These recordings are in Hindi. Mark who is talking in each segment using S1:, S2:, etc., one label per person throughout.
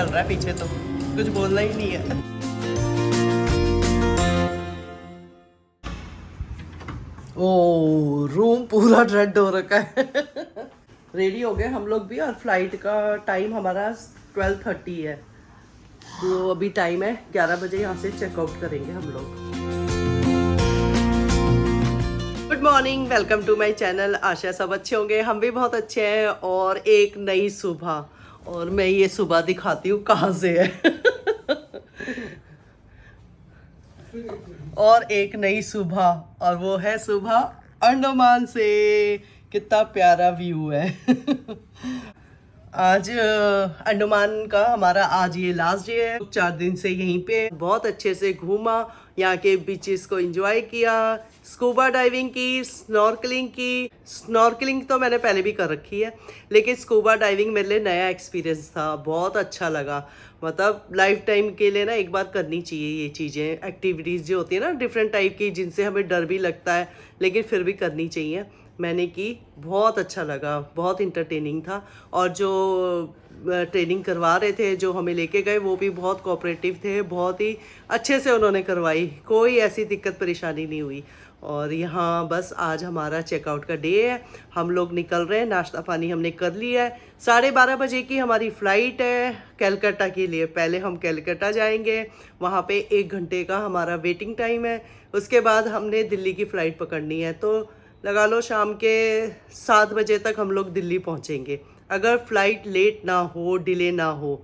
S1: चल रहा है पीछे, तो कुछ बोलना ही नहीं है। ओ रूम पूरा रेड हो रखा है। रेडी हो गए हम लोग भी, और फ्लाइट का टाइम हमारा 12:30 है, तो अभी टाइम है 11 बजे यहाँ से चेकआउट करेंगे हम लोग। Good morning, welcome to my channel. आशा सब अच्छे होंगे, हम भी बहुत अच्छे हैं। और एक नई सुबह, और मैं ये सुबह दिखाती हूँ कहाँ से है। और एक नई सुबह, और वो है सुबह अंडमान से। कितना प्यारा व्यू है। आज अंडमान का हमारा आज ये लास्ट डे है। 4 दिन से यहीं पे बहुत अच्छे से घूमा, यहाँ के बीचेस को एंजॉय किया, स्कूबा डाइविंग की, स्नॉर्कलिंग तो मैंने पहले भी कर रखी है, लेकिन स्कूबा डाइविंग मेरे लिए नया एक्सपीरियंस था, बहुत अच्छा लगा। मतलब लाइफ टाइम के लिए ना एक बार करनी चाहिए ये चीज़ें, एक्टिविटीज़ जो होती है ना डिफरेंट टाइप की, जिनसे हमें डर भी लगता है लेकिन फिर भी करनी चाहिए। मैंने की, बहुत अच्छा लगा, बहुत इंटरटेनिंग था। और जो ट्रेनिंग करवा रहे थे, जो हमें लेके गए, वो भी बहुत कोऑपरेटिव थे, बहुत ही अच्छे से उन्होंने करवाई, कोई ऐसी दिक्कत परेशानी नहीं हुई। और यहाँ बस आज हमारा चेकआउट का डे है, हम लोग निकल रहे हैं, नाश्ता पानी हमने कर लिया है। 12:30 बजे की हमारी फ़्लाइट है कलकत्ता के लिए। पहले हम कलकत्ता जाएंगे, वहाँ पे 1 घंटे का हमारा वेटिंग टाइम है। उसके बाद हमने दिल्ली की फ़्लाइट पकड़नी है, तो लगा लो शाम के 7 बजे तक हम लोग दिल्ली पहुँचेंगे, अगर फ़्लाइट लेट ना हो, डिले ना हो।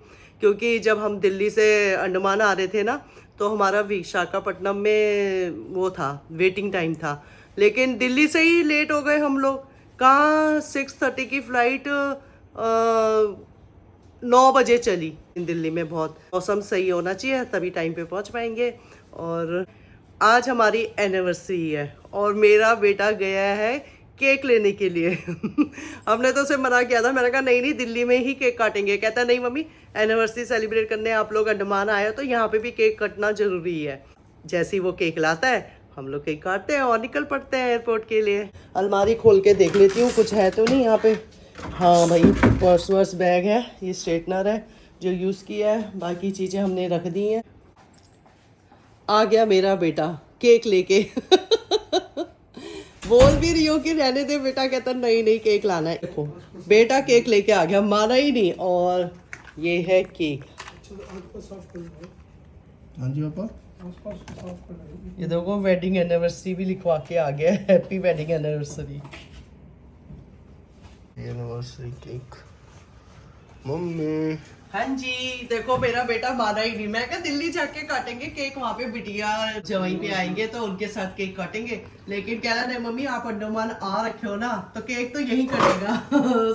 S1: क्योंकि जब हम दिल्ली से अंडमान आ रहे थे ना, तो हमारा विशाखापट्टनम में वो था, वेटिंग टाइम था, लेकिन दिल्ली से ही लेट हो गए हम लोग। कहाँ 6:30 की फ़्लाइट 9 बजे चली। दिल्ली में बहुत मौसम सही होना चाहिए, तभी टाइम पे पहुंच पाएंगे। और आज हमारी एनिवर्सरी है, और मेरा बेटा गया है केक लेने के लिए। हमने तो उसे मना किया था, मैंने कहा नहीं नहीं, दिल्ली में ही केक काटेंगे। कहता नहीं मम्मी, एनिवर्सरी सेलिब्रेट करने आप लोग अंडमान आए हो, तो यहाँ पे भी केक कटना ज़रूरी है। जैसे ही वो केक लाता है, हम लोग केक काटते हैं और निकल पड़ते हैं एयरपोर्ट के लिए। अलमारी खोल के देख लेती हूँ कुछ है तो नहीं यहाँ पे। हाँ भाई, पर्स वर्स, बैग है, ये स्ट्रेटनर है जो यूज़ किया है, बाकी चीज़ें हमने रख दी हैं। आ गया मेरा बेटा केक लेके। बोल भी रही हो कि रहने दे बेटा, कहता नहीं नहीं केक लाना है। देखो बेटा केक लेके आ गया, माना ही नहीं। और ये है केक।
S2: हाँ जी पापा,
S1: ये देखो वेडिंग एनिवर्सरी भी लिखवा के आ गया, happy wedding anniversary.
S2: Anniversary cake mummy.
S1: हाँ जी, देखो मेरा बेटा माना ही नहीं। मैं क्या दिल्ली जाके काटेंगे केक, वहाँ पे बिटिया जवाई पे आएंगे तो उनके साथ केक काटेंगे, लेकिन कह रहा नहीं मम्मी आप अंडमान आ रखे हो ना, तो केक तो यहीं कटेगा।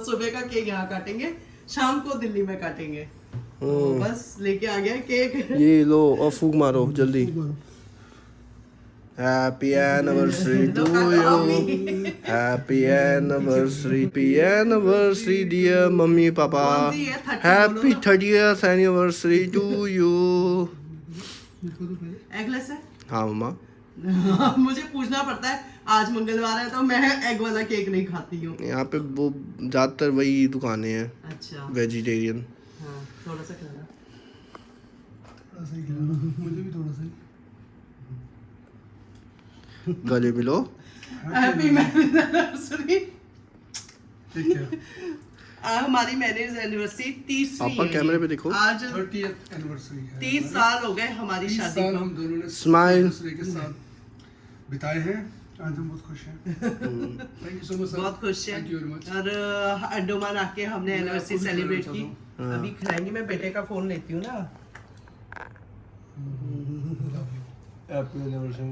S1: सुबह का केक यहाँ काटेंगे, शाम को दिल्ली में काटेंगे। तो बस लेके आ गया केक।
S2: ये लो और फूक मारो जल्दी। Happy anniversary to you, happy anniversary dear mummy papa, happy 30th anniversary to you.
S1: Eggless है?
S2: हाँ मम्मा।
S1: मुझे पूछना पड़ता है, आज मंगलवार है तो मैं एग वाला केक नहीं खाती हूँ।
S2: यहाँ पे वो ज्यादातर वही दुकानें हैं,
S1: अच्छा
S2: वेजिटेरियन।
S1: हाँ, थोड़ा सा खिलाना,
S2: मुझे भी थोड़ा सा गले मिलो।
S1: Happy marriage anniversary. हमारी मैरिज एनिवर्सरी 30वीं
S2: पापा कैमरे पे देखो।
S1: आज
S3: 30th एनिवर्सरी है।
S1: 30 साल हो गए हमारी
S3: 30
S1: शादी
S3: साल
S1: को।
S3: हम दोनों ने
S2: स्माइल
S3: के साथ बिताए हैं। आज हम बहुत खुश हैं। Thank you so much sir,
S1: बहुत खुश हैं।
S3: Thank you very much.
S1: और अंडमान आके हमने एनिवर्सरी सेलिब्रेट की। अभी खाएंगे, मैं बेटे का फोन लेती हूँ ना।
S2: Happy anniversary.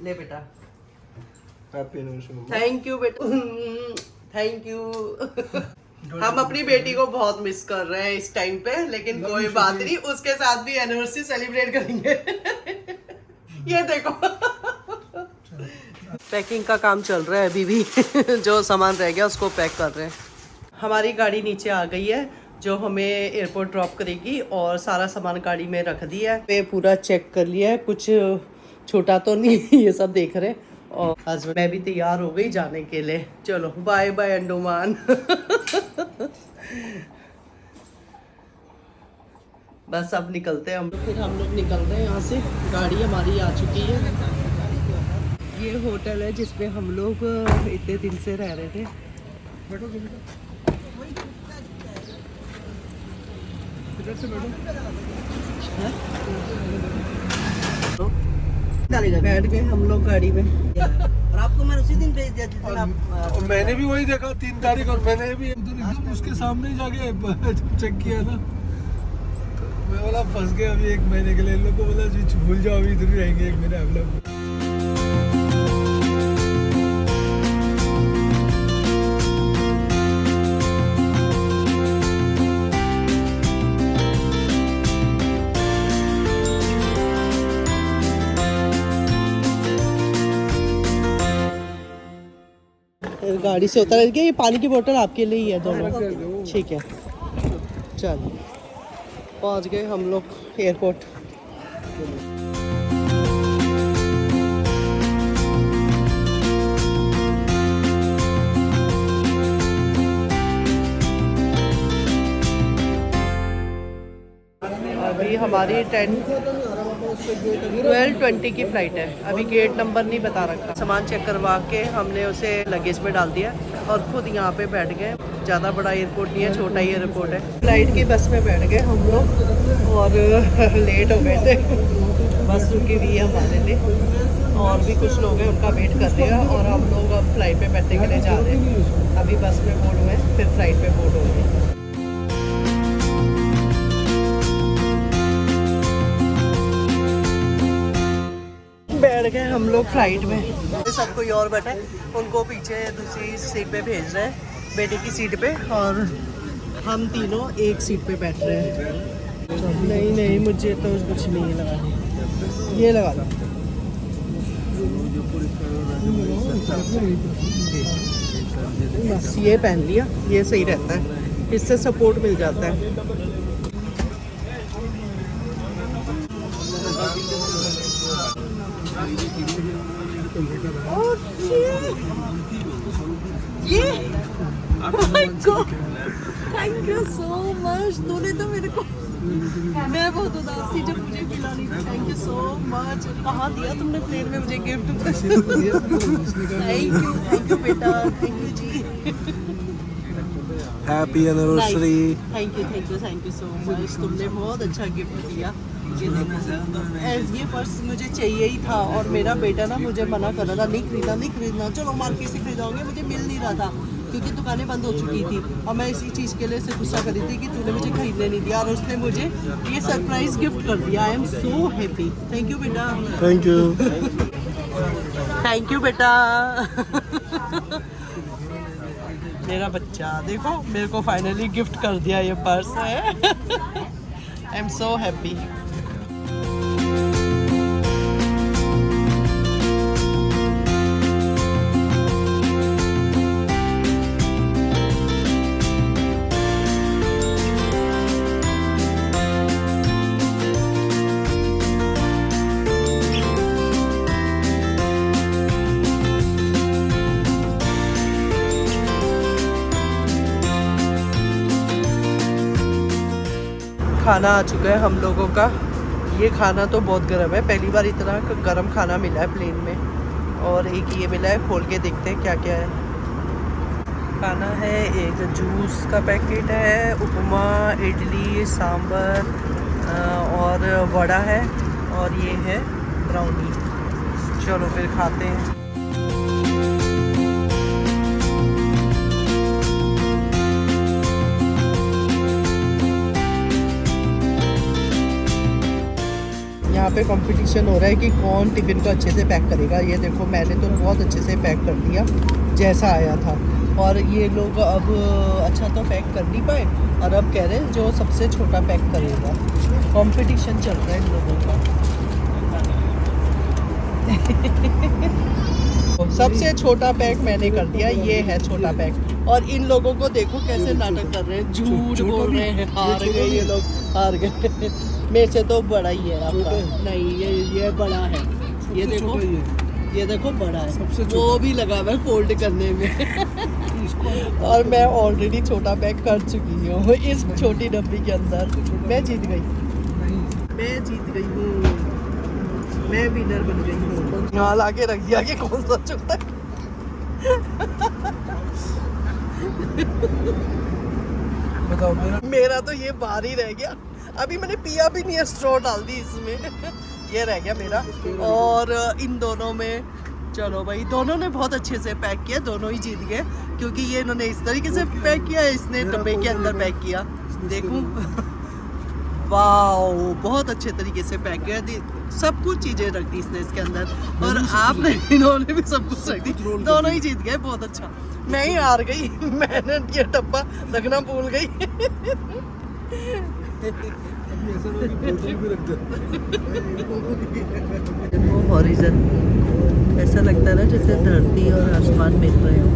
S1: ले बेटा,
S2: हैप्पी एनिवर्सरी।
S1: थैंक यू बेटा, थैंक यू। हम अपनी बेटी को बहुत मिस कर रहे हैं इस टाइम पे, लेकिन कोई बात नहीं, उसके साथ भी एनिवर्सरी सेलिब्रेट करेंगे। ये देखो पैकिंग का काम चल रहा है अभी भी। जो सामान रह गया उसको पैक कर रहे हैं। हमारी गाड़ी नीचे आ गई है, जो हमें एयरपोर्ट ड्रॉप करेगी, और सारा सामान गाड़ी में रख दिया है। मैं पूरा चेक कर लिया है, कुछ छोटा तो नहीं। ये सब देख रहे हैं। और आज मैं भी तैयार हो गई जाने के लिए। चलो बाय बाय अंडमान। बस अब निकलते हैं हम। फिर हम लोग निकल रहे हैं यहाँ से, गाड़ी हमारी आ चुकी है। ये होटल है जिसमें हम लोग इतने दिन से रह रहे थे। बैठ गए हम लोग गाड़ी में।
S4: और आपको मैं उसी दिन भेज दिया जिस दिन आप
S3: और मैंने भी वही देखा 3 तारीख, और मैंने भी एकदम उसके सामने ही जाके चेक किया ना, तो मैं बोला फंस गए अभी 1 महीने के लिए। इन लोग को बोला जी भूल जाओ, अभी इधर ही रहेंगे 1 महीने हम लोग।
S1: गाड़ी से उतर के, ये पानी की बोतल आपके लिए ही है दोनों, ठीक है। चलो पहुंच गए हम लोग एयरपोर्ट। अभी हमारी 12:20 की फ़्लाइट है। अभी गेट नंबर नहीं बता रखा। सामान चेक करवा के हमने उसे लगेज में डाल दिया और खुद यहाँ पे बैठ गए। ज़्यादा बड़ा एयरपोर्ट नहीं है, छोटा ही एयरपोर्ट है। फ़्लाइट की बस में बैठ गए हम लोग और लेट हो गए थे। बस रुकी हुई है हमारे लिए और भी कुछ लोग हैं, उनका वेट कर रहे हैं। और हम लोग अब फ़्लाइट पे बैठने के लिए जा रहे हैं। अभी बस में बोर्ड हुए, फिर फ़्लाइट पे बोर्ड होंगे। बैठ गए हम लोग फ्लाइट में। सब कोई और बैठा है, उनको पीछे दूसरी सीट पे भेज रहे हैं, बेटे की सीट पे, और हम तीनों एक सीट पे बैठ रहे हैं। नहीं नहीं, मुझे तो कुछ नहीं लगा, ये लगा लो। बस ये पहन लिया, ये सही रहता है, इससे सपोर्ट मिल जाता है। ये थैंक यू सो मच, तूने तो मेरे को, मैं बहुत उदास थी जब मुझे मिला नहीं था। Thank you so much. कहाँ दिया तुमने प्लेन में मुझे गिफ्ट? थैंक यू बेटा, थैंक यू जी।
S2: Happy anniversary.
S1: Thank you so much. तुमने बहुत अच्छा गिफ्ट दिया। ये पर्स मुझे चाहिए ही था और मेरा बेटा ना मुझे मना कर रहा था, नहीं खरीदना, चलो मार्केट से खरीदोगे। मुझे मिल नहीं रहा था क्योंकि दुकानें बंद हो चुकी थी और मैं इसी चीज़ के लिए गुस्सा करी थी कि तूने मुझे खरीदने नहीं दिया, और उसने मुझे ये सरप्राइज गिफ्ट कर दिया। I am so happy. Thank you बेटा। थैंक यू बेटा। मेरा बच्चा देखो, मेरे को फाइनली गिफ्ट कर दिया ये पर्स है। I am so happy. खाना आ चुका है हम लोगों का। ये खाना तो बहुत गर्म है, पहली बार इतना गर्म खाना मिला है प्लेन में। और एक ये मिला है, खोल के देखते हैं क्या क्या है। खाना है, एक जूस का पैकेट है, उपमा, इडली, सांभर और वड़ा है, और ये है ब्राउनी। चलो फिर खाते हैं। यहाँ पे कंपटीशन हो रहा है कि कौन टिफ़िन को अच्छे से पैक करेगा। ये देखो, मैंने तो बहुत अच्छे से पैक कर दिया जैसा आया था, और ये लोग अब अच्छा तो पैक कर नहीं पाए और अब कह रहे हैं जो सबसे छोटा पैक करेगा। कंपटीशन चल रहा है इन लोगों का। सबसे छोटा पैक मैंने कर दिया, ये है छोटा पैक। और इन लोगों को देखो कैसे नाटक कर रहे हैं, झूठ बोल रहे हैं। हार गए ये लोग, हार गए। मेरे से तो बड़ा ही है आपका। नहीं, ये बड़ा है। ये देखो बड़ा है, वो भी लगा हुआ है फोल्ड करने में। और मैं ऑलरेडी छोटा पैक कर चुकी हूँ इस छोटी डब्बी के अंदर। मैं जीत गई। मैं जीत गई हूँ, मैं विनर बन गई हूँ। यहाँ लाके रख दिया कि कौन सा चुकता है।
S3: बताओ
S1: मेरा तो ये बाहर ही रह गया, अभी मैंने पिया भी नहीं है, स्ट्रॉ डाल दी इसमें। ये रह गया मेरा। और इन दोनों में, चलो भाई, दोनों ने बहुत अच्छे से पैक किया, दोनों ही जीत गए क्योंकि ये इन्होंने इस तरीके से पैक किया, इसने डब्बे के अंदर पैक किया। देखूं, वाओ, बहुत अच्छे तरीके से पैक किया, सब कुछ चीजें रख दी इसने इसके अंदर, और आपने, इन्होंने भी सब कुछ रख दी। दोनों ही जीत गए, बहुत अच्छा। मैं ही हार गई, मैंने ये डब्बा रखना भूल गई। वो हॉरिजन ऐसा लगता है ना जैसे धरती और आसमान मिल रहे हो।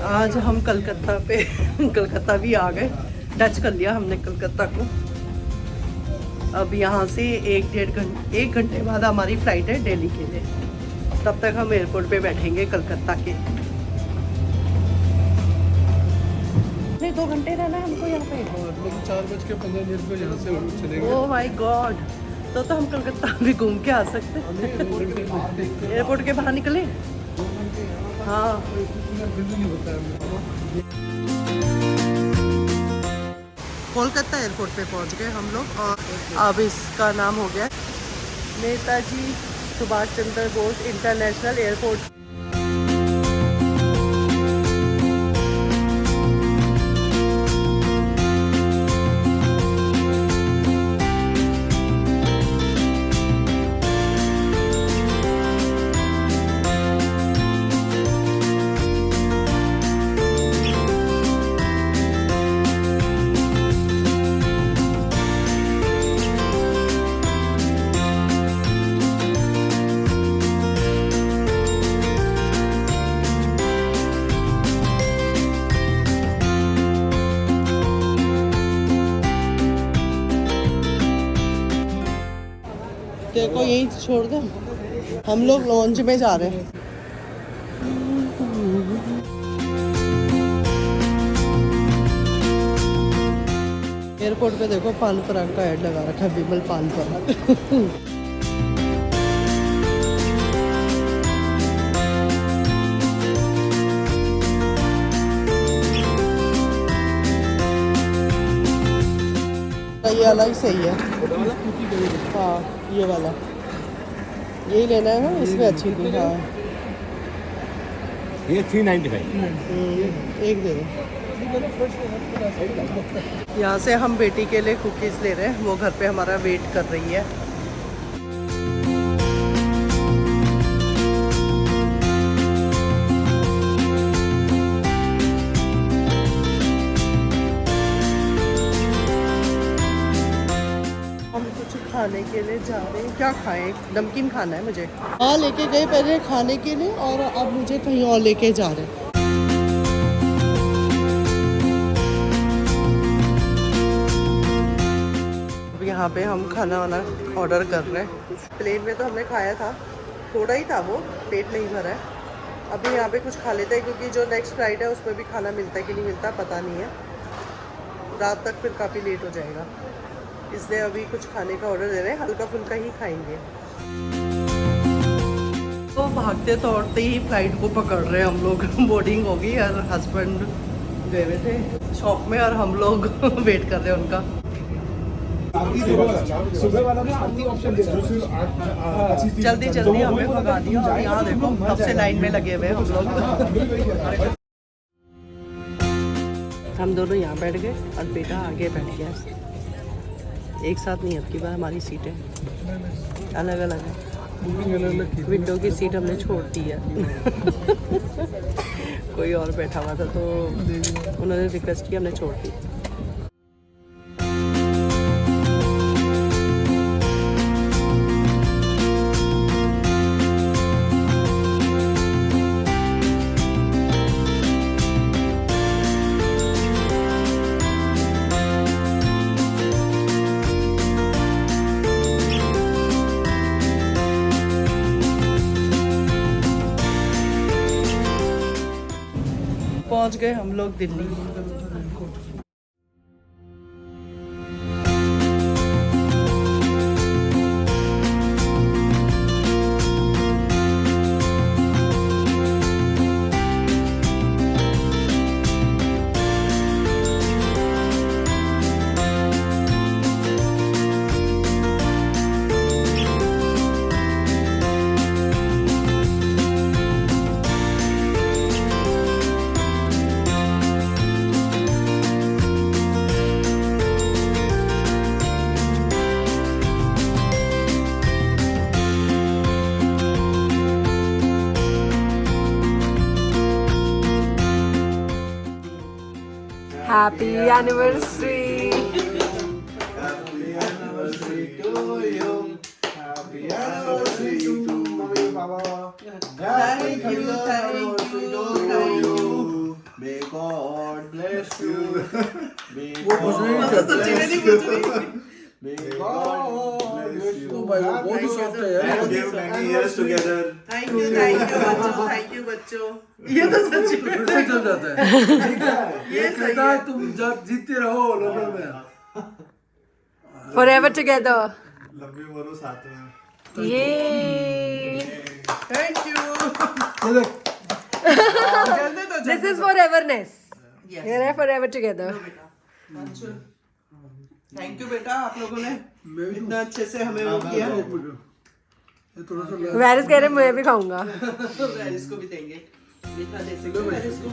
S1: आज हम कलकत्ता भी आ गए, टच कर लिया हमने कलकत्ता को। अब यहाँ से 1 घंटे बाद हमारी फ़्लाइट है दिल्ली के लिए, तब तक हम एयरपोर्ट पे बैठेंगे कलकत्ता के। नहीं, 2 घंटे रहना है हमको यहाँ पे।
S3: 4:15 पे यहाँ से चलेंगे।
S1: ओह माय गॉड, तो हम कलकत्ता भी घूम के आ सकते हैं। एयरपोर्ट के बाहर निकले। हाँ, कोलकाता एयरपोर्ट पे पहुंच गए हम लोग, और अब इसका नाम हो गया नेताजी सुभाष चंद्र बोस इंटरनेशनल एयरपोर्ट। तेरे को यहीं छोड़ दे, हम लोग लॉन्च में जा रहे हैं। एयरपोर्ट पे देखो पान पराग का ऐड लगा रखा है, विमल पान पराग। ये अलग सही है। हाँ, ये वाला यही लेना है ना, इसमें अच्छी थी। हाँ,
S5: ये 395।
S1: एक दे दो। यहाँ से हम बेटी के लिए कुकीज़ ले रहे हैं, वो घर पे हमारा वेट कर रही है। खाने के लिए जा रहे हैं, क्या खाएं? नमकीन खाना है मुझे। हाँ, लेके गए पहले खाने के लिए, और अब मुझे कहीं और लेके जा रहे हैं। अब यहाँ पे हम खाना वाना ऑर्डर कर रहे हैं। प्लेन में तो हमने खाया था, थोड़ा ही था वो, पेट नहीं भरा है। अभी यहाँ पे कुछ खा लेते हैं क्योंकि जो नेक्स्ट फ्लाइट है उसमें भी खाना मिलता है कि नहीं मिलता पता नहीं है। रात तक फिर काफ़ी लेट हो जाएगा, इसलिए अभी कुछ खाने का ऑर्डर दे रहे हैं, हल्का फुल्का ही खाएंगे। तो भागते दौड़ते ही फ्लाइट को पकड़ रहे हैं हम लोग। बोर्डिंग हो गई और हस्बैंड गए हुए थे शॉप में, और हम लोग वेट कर रहे हैं उनका।
S5: सुबह वाला में आरती ऑप्शन दे दो।
S1: जल्दी जल्दी हमें भगा दिया, और यहाँ देखो कब से लाइन में लगे हुए हैं हम लोग। हम दोनों यहाँ बैठ गए और बेटा आगे बैठ गया। एक साथ नहीं, अब की बार हमारी सीटें अलग अलग है। विंडो की सीट हमने छोड़ दी है। कोई और बैठा हुआ था तो उन्होंने रिक्वेस्ट की, हमने छोड़ दी। पहुंच गए हम लोग Delhi.
S6: Happy anniversary!
S2: Happy anniversary to you. Happy anniversary to Mummy Papa.
S1: Thank you, thank you.
S2: May God bless you. May
S3: वो कुछ नहीं
S2: God
S3: करते
S1: सच्ची में नहीं
S2: bless
S1: कुछ नहीं।
S2: you. May God bless you.
S3: तो भाई वो बहुत ही सॉफ्ट है यार।
S2: And give many years together.
S1: Thank you बच्चों, थैंक यू बच्चों। ये तो सच्ची में
S3: फिर से चल जाता है।
S1: ये सही
S3: कहता
S1: है।
S3: है तुम जब जीतते रहो लोगों में।
S6: Forever together!
S2: लंबी उम्र साथ में।
S6: Yay!
S1: Thank you.
S3: ये देख
S1: जल्दी तो
S6: This is foreverness.
S1: Yes.
S6: Here are forever together.
S1: Thank you बेटा, आप लोगों ने इतना अच्छे से हमें वो किया।
S3: ये थोड़ा सा
S6: वैरिस कह रहे मैं भी खाऊंगा।
S1: वैरिस को भी देंगे। मीठा दे सकते हो वैरिस को।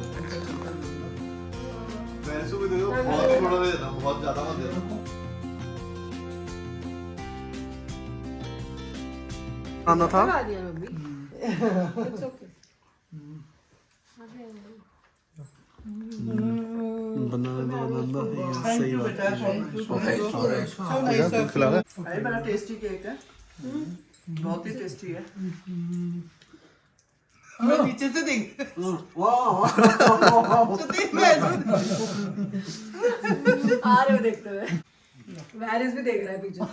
S2: वैसे भी दे दो, बहुत थोड़ा दे देना, बहुत ज्यादा मत देना।
S1: आना था।
S2: सही बात
S1: अरे बड़ा टेस्टी केक है, बहुत ही टेस्टी है। मैं पीछे से देख
S6: आ रहे हो देखते हुए। वैरिस भी देख रहा है पीछे से।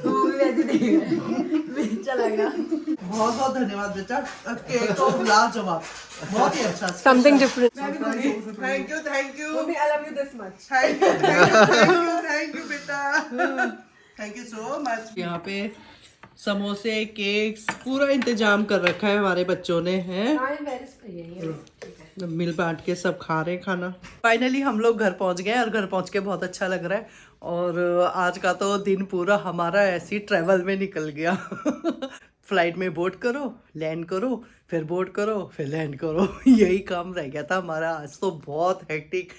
S6: वो भी वैसे देख रहा है। चला गया।
S1: बहुत बहुत धन्यवाद बेटा, केक तो लाजवाब, बहुत ही अच्छा।
S6: Something different.
S1: Thank you, thank you,
S6: Mummy, I love you this much.
S1: Thank you, thank you बेटा, थैंक यू सो मच। यहाँ पे समोसे, केक्स, पूरा इंतजाम कर रखा है हमारे बच्चों ने, हैं। मिल बांट के सब खा रहे हैं खाना। फाइनली हम लोग घर पहुंच गए और घर पहुंच के बहुत अच्छा लग रहा है। और आज का तो दिन पूरा हमारा ऐसी ट्रैवल में निकल गया। फ्लाइट में बोर्ड करो, लैंड करो, फिर बोर्ड करो, फिर लैंड करो, यही काम रह गया था हमारा। आज तो बहुत हेक्टिक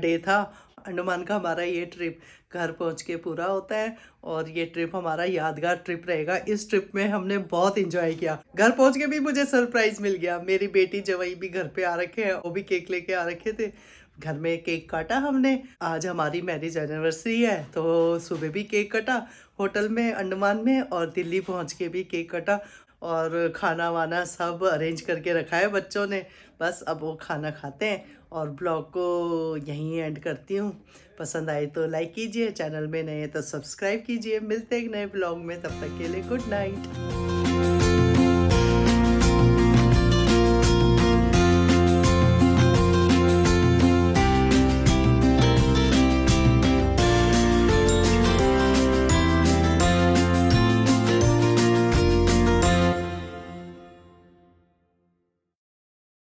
S1: डे था। अंडमान का हमारा ये ट्रिप घर पहुंच के पूरा होता है और ये ट्रिप हमारा यादगार ट्रिप रहेगा। इस ट्रिप में हमने बहुत एंजॉय किया। घर पहुंच के भी मुझे सरप्राइज मिल गया। मेरी बेटी जवाई भी घर पे आ रखे हैं, वो भी केक लेके आ रखे थे। घर में केक काटा हमने। आज हमारी मैरिज एनिवर्सरी है तो सुबह भी केक कटा होटल में अंडमान में, और दिल्ली पहुंच के भी केक कटा, और खाना वाना सब अरेंज करके रखा है बच्चों ने। बस अब वो खाना खाते हैं और ब्लॉग को यहीं एंड करती हूँ। पसंद आए तो लाइक कीजिए, चैनल में नए तो सब्सक्राइब कीजिए। मिलते हैं एक नए ब्लॉग में, तब तक के लिए गुड नाइट।